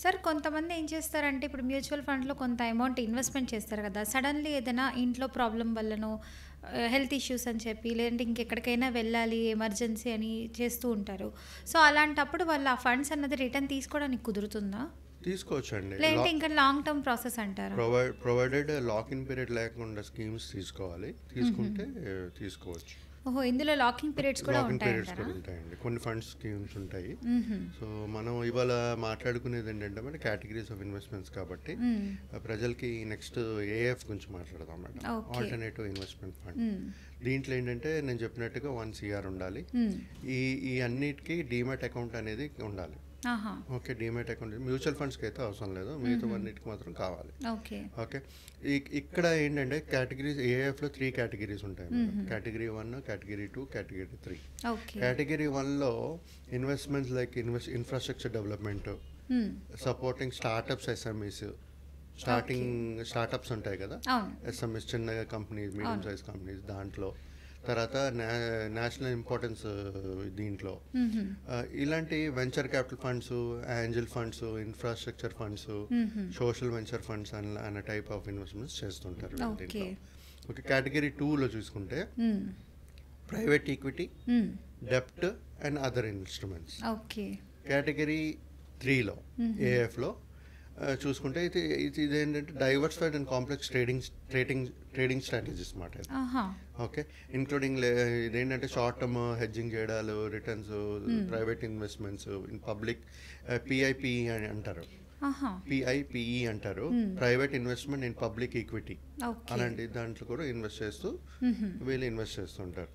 Sir కొంతమంది ఏం చేస్తారంటే ఇప్పుడు మ్యూచువల్ ఫండ్‌లో కొంత అమౌంట్ ఇన్వెస్ట్‌మెంట్ చేస్తారు కదా! సడెన్‌లీ ఏదైనా ఇంట్లో ప్రాబ్లమ్ వల్లనో హెల్త్ ఇష్యూస్ అని చెప్పి లేదంటే ఇంకెక్కడికైనా వెళ్ళాలి ఎమర్జెన్సీ అని చేస్తూ ఉంటారు. సో, అలాంటప్పుడు వాళ్ళు ఆ ఫండ్స్ అన్నది రిటర్న్ తీసుకోవడానికి కుదురుతుందా? తీసుకోవచ్చండి. లేదంటే ఇంకా లాంగ్ టర్మ్ ప్రాసెస్ అంటారా? ప్రొవైడెడ్ లాక్ ఇన్ పీరియడ్ లేకుండా స్కీమ్స్ తీసుకోవాలి. తీసుకుంటే తీసుకోవచ్చు. ఓహో! ఇందులో లాకింగ్ పీరియడ్స్ కూడా లాకింగ్ పీరియడ్స్ ఉంటాయంటారా? కూడా ఉంటాయండి. కొన్ని ఫండ్స్ స్కీమ్స్ ఉంటాయి. హుహు. సో మనం ఇవాళ మాట్లాడుకునేది ఏంటంటే మన కేటగిరీస్ ఆఫ్ ఇన్వెస్ట్మెంట్స్ కాబట్టి హ్మ్. ప్రజలకి నెక్స్ట్ ఏఎఫ్ గురించి మాట్లాడదాం madam. Okay. Alternative investment fund. హ్మ్. దీంట్లో ఏంటంటే నేను చెప్పినట్టుగా 1 CR ఉండాలి. హ్మ్. ఈ ఈ అన్నిటికీ డీమ్యాట్ అకౌంట్ అనేది ఉండాలి. ఆహా! ఓకే. డీమ్యాట్ అకౌంట్ మ్యూచువల్ ఫండ్స్కి అయితే అవసరం లేదు. మిగతా అన్నిటికి మాత్రం కావాలి. ఓకే. ఓకే. ఇక్కడ ఏంటంటే కేటగిరీస్ ఏఎఫ్లో 3 కేటగిరీస్ ఉంటాయి madam. Category 1, category 2, category 3. Okay. Category 1లో investments like infrastructure development, hmm. Supporting startups, SMEs, startups ఉంటాయి కదా, అవును. ఎస్ఎంఈస్ చిన్న కంపెనీస్, మీడియం సైజ్ కంపెనీస్, దాంట్లో తర్వాత నేషనల్ ఇంపార్టెన్స్ దీంట్లో హుహు. ఇలాంటి venture capital funds, angel funds, infrastructure funds, social venture funds అన్న టైప్ ఆఫ్ ఇన్వెస్ట్మెంట్స్ చేస్తుంటారు ఓకే. దీంట్లో. ఓకే. కేటగిరీ 2లో చూసుకుంటే హ్మ్. Private equity, hmm. డెప్ట్ and other instruments. Okay. Category 3లో ఏఎఫ్లో చూసుకుంటే ఇదేంటంటే diversified and complex trading strategies మాట. ఆహా! ఓకే. ఇంక్లూడింగ్ ఇదేంటంటే షార్ట్ టర్మ్ హెడ్జింగ్ చేయడాలు, returns, private investments in public, PIPE అని అంటారు. ఆహా! పిఐపిఈ అంటారు, private investment in public equity. Okay. అలాంటి దాంట్లో కూడా ఇన్వెస్ట్ చేస్తూ వీళ్ళు ఇన్వెస్ట్ చేస్తుంటారు.